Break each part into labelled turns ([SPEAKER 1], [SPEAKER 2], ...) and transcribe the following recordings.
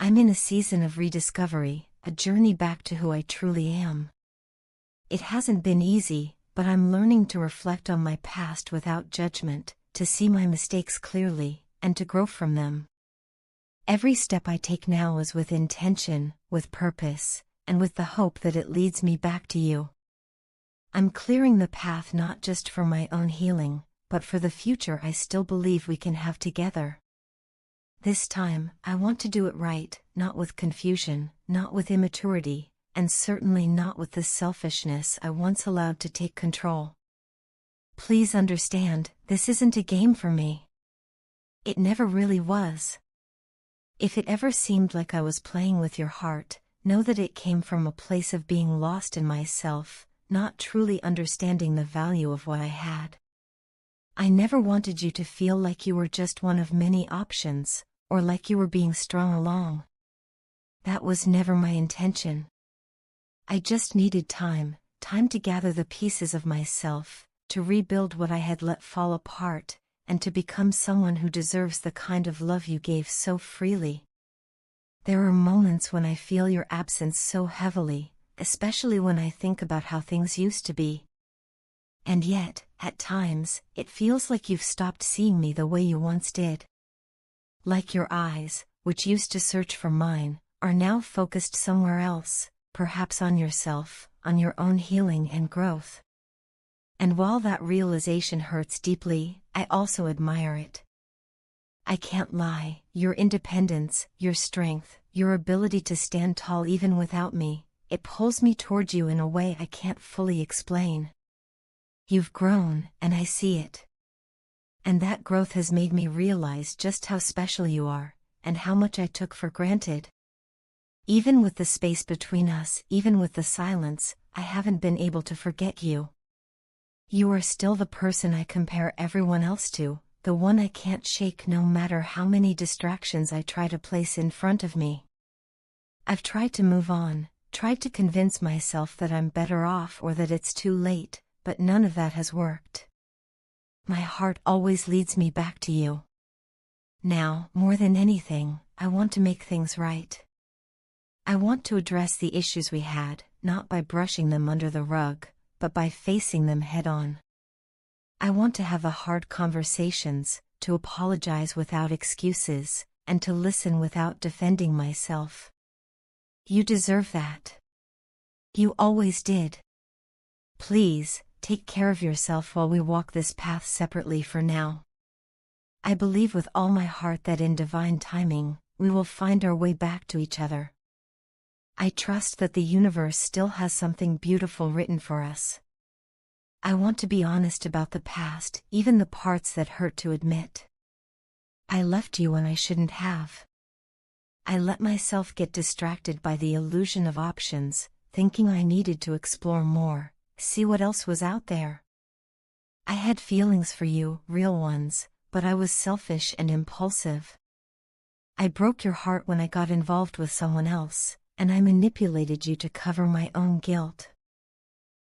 [SPEAKER 1] I'm in a season of rediscovery, a journey back to who I truly am. It hasn't been easy, but I'm learning to reflect on my past without judgment, to see my mistakes clearly, and to grow from them. Every step I take now is with intention, with purpose, and with the hope that it leads me back to you. I'm clearing the path not just for my own healing, but for the future I still believe we can have together. This time, I want to do it right, not with confusion, not with immaturity, and certainly not with the selfishness I once allowed to take control. Please understand, this isn't a game for me. It never really was. If it ever seemed like I was playing with your heart, know that it came from a place of being lost in myself, not truly understanding the value of what I had. I never wanted you to feel like you were just one of many options, or like you were being strung along. That was never my intention. I just needed time to gather the pieces of myself, to rebuild what I had let fall apart, and to become someone who deserves the kind of love you gave so freely. There are moments when I feel your absence so heavily, especially when I think about how things used to be. And yet, at times, it feels like you've stopped seeing me the way you once did. Like your eyes, which used to search for mine, are now focused somewhere else, perhaps on yourself, on your own healing and growth. And while that realization hurts deeply, I also admire it. I can't lie, your independence, your strength, your ability to stand tall even without me, it pulls me toward you in a way I can't fully explain. You've grown, and I see it. And that growth has made me realize just how special you are, and how much I took for granted. Even with the space between us, even with the silence, I haven't been able to forget you. You are still the person I compare everyone else to, the one I can't shake no matter how many distractions I try to place in front of me. I've tried to move on, tried to convince myself that I'm better off or that it's too late, but none of that has worked. My heart always leads me back to you. Now, more than anything, I want to make things right. I want to address the issues we had, not by brushing them under the rug, but by facing them head-on. I want to have the hard conversations, to apologize without excuses, and to listen without defending myself. You deserve that. You always did. Please, take care of yourself while we walk this path separately for now. I believe with all my heart that in divine timing, we will find our way back to each other. I trust that the universe still has something beautiful written for us. I want to be honest about the past, even the parts that hurt to admit. I left you when I shouldn't have. I let myself get distracted by the illusion of options, thinking I needed to explore more, see what else was out there. I had feelings for you, real ones, but I was selfish and impulsive. I broke your heart when I got involved with someone else, and I manipulated you to cover my own guilt.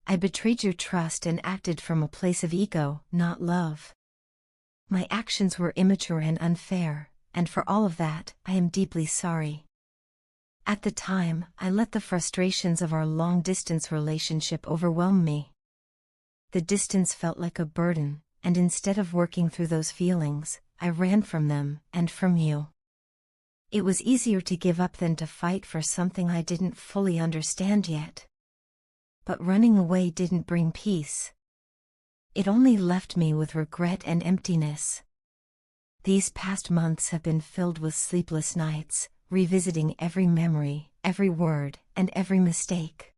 [SPEAKER 1] I betrayed your trust and acted from a place of ego, not love. My actions were immature and unfair, and for all of that, I am deeply sorry. At the time, I let the frustrations of our long-distance relationship overwhelm me. The distance felt like a burden, and instead of working through those feelings, I ran from them, and from you. It was easier to give up than to fight for something I didn't fully understand yet. But running away didn't bring peace. It only left me with regret and emptiness. These past months have been filled with sleepless nights, revisiting every memory, every word, and every mistake.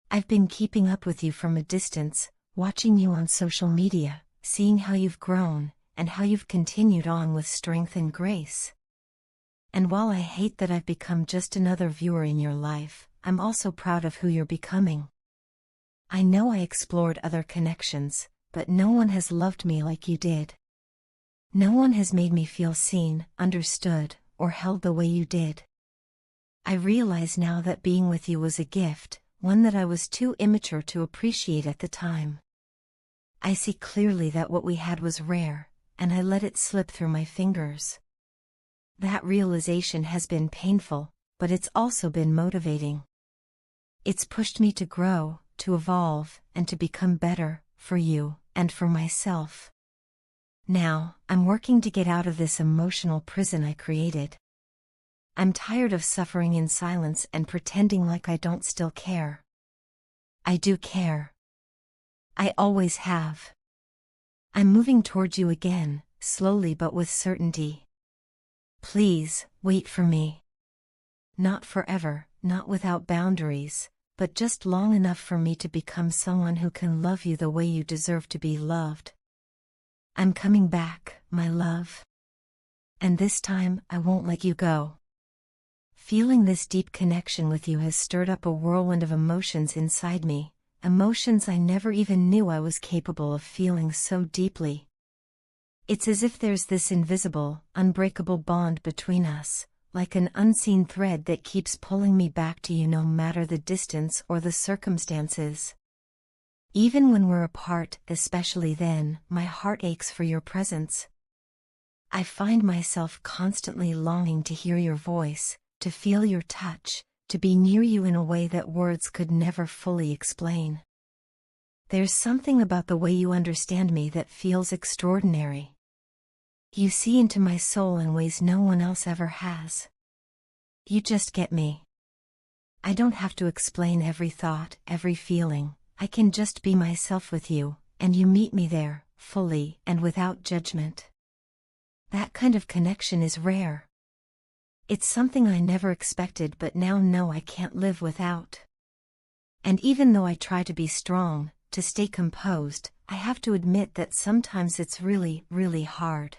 [SPEAKER 1] I've been keeping up with you from a distance, watching you on social media, seeing how you've grown, and how you've continued on with strength and grace. And while I hate that I've become just another viewer in your life, I'm also proud of who you're becoming. I know I explored other connections, but no one has loved me like you did. No one has made me feel seen, understood, or held the way you did. I realize now that being with you was a gift, one that I was too immature to appreciate at the time. I see clearly that what we had was rare, and I let it slip through my fingers. That realization has been painful, but it's also been motivating. It's pushed me to grow, to evolve, and to become better, for you, and for myself. Now, I'm working to get out of this emotional prison I created. I'm tired of suffering in silence and pretending like I don't still care. I do care. I always have. I'm moving towards you again, slowly but with certainty. Please, wait for me. Not forever, not without boundaries, but just long enough for me to become someone who can love you the way you deserve to be loved. I'm coming back, my love. And this time, I won't let you go. Feeling this deep connection with you has stirred up a whirlwind of emotions inside me, emotions I never even knew I was capable of feeling so deeply. It's as if there's this invisible, unbreakable bond between us, like an unseen thread that keeps pulling me back to you no matter the distance or the circumstances. Even when we're apart, especially then, my heart aches for your presence. I find myself constantly longing to hear your voice, to feel your touch, to be near you in a way that words could never fully explain. There's something about the way you understand me that feels extraordinary. You see into my soul in ways no one else ever has. You just get me. I don't have to explain every thought, every feeling. I can just be myself with you, and you meet me there, fully and without judgment. That kind of connection is rare. It's something I never expected but now know I can't live without. And even though I try to be strong, to stay composed, I have to admit that sometimes it's really, really hard.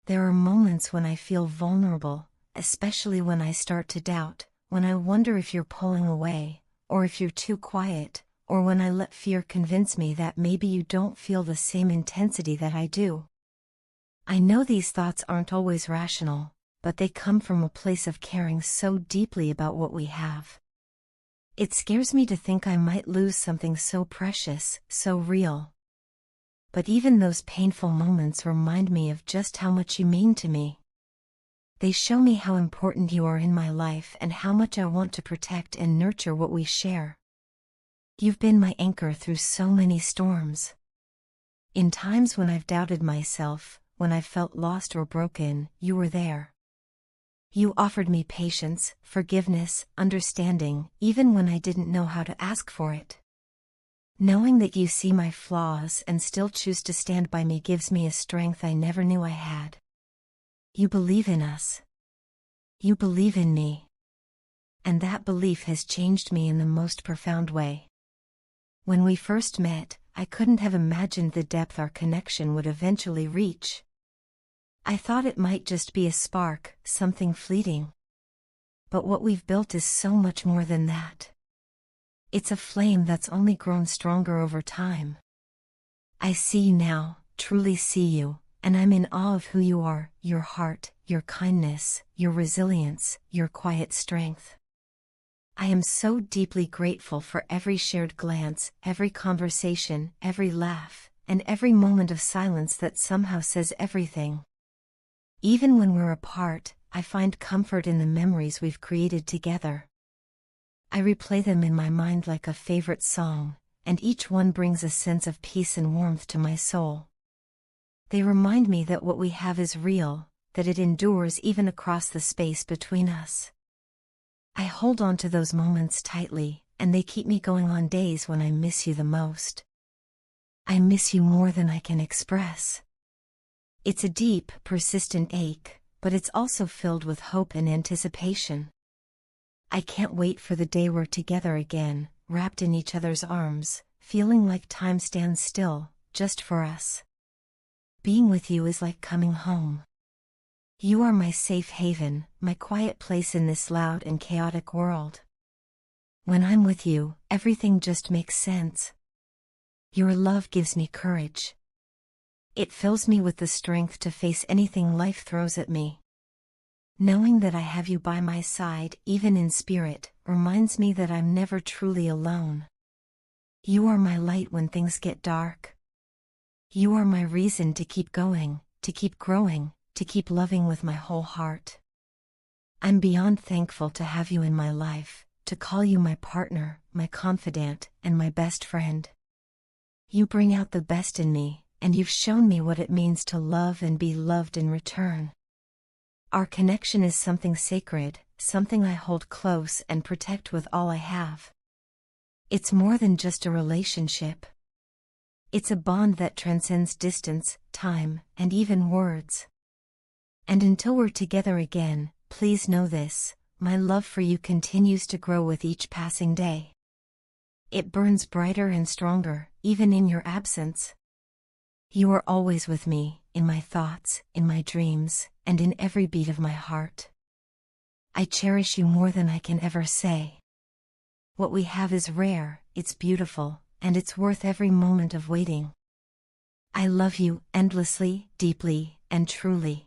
[SPEAKER 1] There are moments when I feel vulnerable, especially when I start to doubt, when I wonder if you're pulling away, or if you're too quiet, or when I let fear convince me that maybe you don't feel the same intensity that I do. I know these thoughts aren't always rational, but they come from a place of caring so deeply about what we have. It scares me to think I might lose something so precious, so real. But even those painful moments remind me of just how much you mean to me. They show me how important you are in my life and how much I want to protect and nurture what we share. You've been my anchor through so many storms. In times when I've doubted myself, when I felt lost or broken, you were there. You offered me patience, forgiveness, understanding, even when I didn't know how to ask for it. Knowing that you see my flaws and still choose to stand by me gives me a strength I never knew I had. You believe in us. You believe in me. And that belief has changed me in the most profound way. When we first met, I couldn't have imagined the depth our connection would eventually reach. I thought it might just be a spark, something fleeting. But what we've built is so much more than that. It's a flame that's only grown stronger over time. I see you now, truly see you, and I'm in awe of who you are, your heart, your kindness, your resilience, your quiet strength. I am so deeply grateful for every shared glance, every conversation, every laugh, and every moment of silence that somehow says everything. Even when we're apart, I find comfort in the memories we've created together. I replay them in my mind like a favorite song, and each one brings a sense of peace and warmth to my soul. They remind me that what we have is real, that it endures even across the space between us. I hold on to those moments tightly, and they keep me going on days when I miss you the most. I miss you more than I can express. It's a deep, persistent ache, but it's also filled with hope and anticipation. I can't wait for the day we're together again, wrapped in each other's arms, feeling like time stands still, just for us. Being with you is like coming home. You are my safe haven, my quiet place in this loud and chaotic world. When I'm with you, everything just makes sense. Your love gives me courage. It fills me with the strength to face anything life throws at me. Knowing that I have you by my side, even in spirit, reminds me that I'm never truly alone. You are my light when things get dark. You are my reason to keep going, to keep growing, to keep loving with my whole heart. I'm beyond thankful to have you in my life, to call you my partner, my confidant, and my best friend. You bring out the best in me, and you've shown me what it means to love and be loved in return. Our connection is something sacred, something I hold close and protect with all I have. It's more than just a relationship. It's a bond that transcends distance, time, and even words. And until we're together again, please know this, my love for you continues to grow with each passing day. It burns brighter and stronger, even in your absence. You are always with me, in my thoughts, in my dreams, and in every beat of my heart. I cherish you more than I can ever say. What we have is rare, it's beautiful, and it's worth every moment of waiting. I love you endlessly, deeply, and truly.